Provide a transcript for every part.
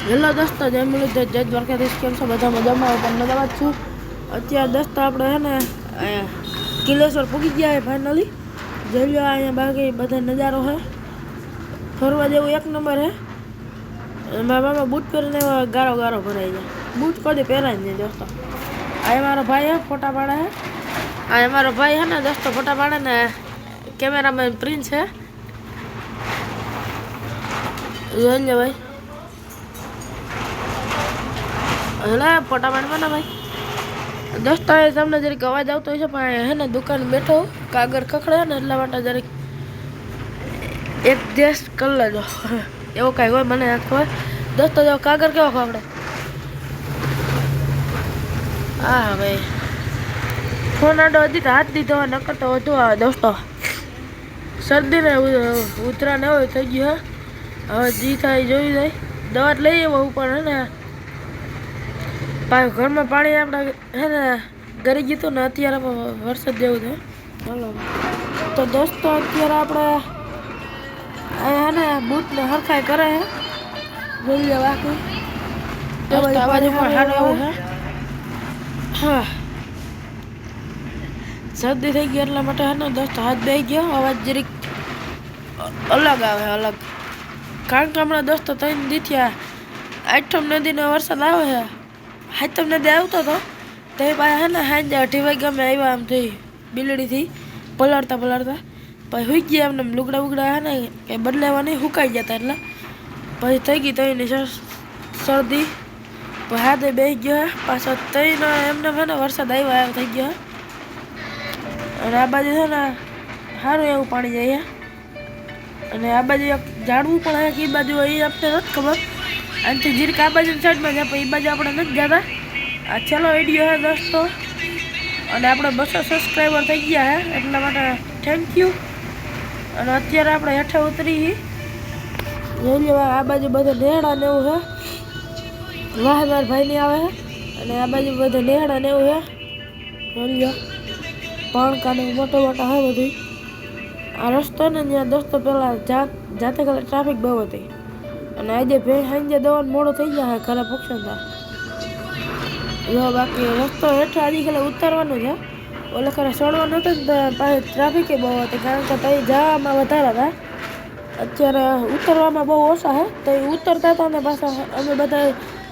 Hello દોસ્તો, જય મુરલીધર, જય દ્વારકાધીશ. કેમ છો બધા મજામાં? પણ મજામાં જ છું. અત્યારે દોસ્તો આપણે છે ને કિલેશ્વર પૂગી ગયા ફાઇનલી. જોઈ લો અહીંયા બાકી બધા નજારો છે, ફરવા જેવું એક નંબર છે. મારા મામા બૂટ પહેરીને ગારો ગારો ભરાઈ જાય. બૂટ કદી પહેરાય નહીં દોસ્તો. આ મારો ભાઈ છે, ફોટા પાડે છે. આ મારો ભાઈ છે ને દોસ્તો, ફોટા પાડે ને કેમેરામેન પ્રિન્સ છે. જોઈ લે ભાઈ, હેલા ફોટા પાડવાના ભાઈ. દોસ્તો તમને જરીક અવાજ આવતો હોય છે, પણ હે ને દુકાન બેઠો કાગળ ખખડે ને એટલા માટે જરીક એડજસ્ટ કરી લેજો. એવું કાંઈ હોય મને યાદ ખબર. દોસ્તો જો કાગળ કેવો ખખડે. હા ભાઈ, ફોન આડો હજી હાથ દીધો નકર તો વધુ આવે દોસ્તો. શરદીને ઉતરા ને એવું થઈ ગયું હે. હવે જી થાય જોઈ જાય, દવા લઈ આવ્યો ઉપર હે ને. ઘરમાં પાણી આપણે હે ને ગરી ગયું ને, અત્યારે વરસાદ જેવું છે. ચાલો તો દોસ્તો, અત્યારે આપણે અહીંયા ને બૂટને હરખાઈ કરે છે. જોઈ લે બાકી અવાજ ઉપર સારું એવું છે. હા, શરદી થઈ ગઈ એટલા માટે હે ને દોસ્તો હાથ બેસી ગયો. અવાજ જરીક અલગ આવે, અલગ. કારણ કે હમણાં દોસ્તો 3 દી થયા આઠમ નદીનો વરસાદ આવે છે. હાથમ નદી આવતો હતો તે પાસે હે ને સાંજે 2:30 વાગે અમે આવ્યા. આમ થઈ બિલડીથી પલળતા પલળતા પછી સુઈ ગયા. એમને લુગડા બુગડા હે ને કે બદલાવા નહીં, સુકાઈ જતા. એટલે પછી થઈ ગઈ તઈની શરદી. પછી હાથે બેસી ગયો પાછો તઈનો એમને હે ને વરસાદ આવ્યો થઈ ગયો. અને આ બાજુ છે ને સારું એવું પાણી જાય. અને આ બાજુ એક ઝાડવું પણ હે કે એ બાજુ એ આપણે નથી ખબર. આનાથી જીરીક આ બાજુ સાઈડમાં જાય, પણ એ બાજુ આપણે નથી જતા. આ છેલ્લો વિડીયો હે દોસ્તો, અને આપણે 200 સબસ્ક્રાઈબર થઈ ગયા હે, એટલા માટે થેન્ક યુ. અને અત્યારે આપણે હેઠે ઉતરી જોઈ લો. આ બાજુ બધા નેહડા ને એવું છે. વાહ મારા ભાઈની આવે છે. અને આ બાજુ બધા નેહડા ને એવું છે. જોઈ લો પણકા ને મોટા મોટા છે બધું. આ રસ્તો ને ત્યાં દોસ્તો પેલા જાતે કલા ટ્રાફિક બહુ હતી. અને આજે સાંજે દવાનું મોડું થઈ ગયા ઘરે પહોંચતા. જો બાકી રસ્તો હેઠે આજે ખાલી ઉતારવાનું છે. ઓલે ખરે ચડવાનું હતું ને પાસે ટ્રાફિક બહુ હતી, કારણ કે ત્યાં જવામાં વધારે હતા. અત્યારે ઉતરવામાં બહુ ઓછા છે. તો એ ઉતરતા હતા ને પાછા અમે બધા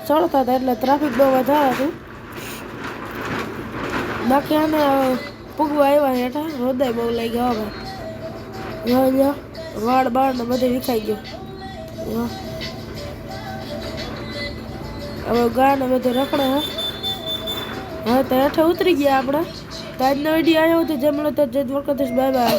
ચડતા હતા, એટલે ટ્રાફિક બહુ વધારે હતું. બાકી આને પૂગવા આવ્યા હેઠા. હૃદય બહુ લઈ ગયા ભાઈ. વાળ બાળ ને બધું વિખાઈ ગયું. હવે ગા ને બધું રખડે હે. હવે તો હેઠે ઉતરી ગયા આપણે. તો આજનો વિડીયો આવ્યો હતો. જય મુરલીધર, જય દ્વારકાધીશ. Bye bye.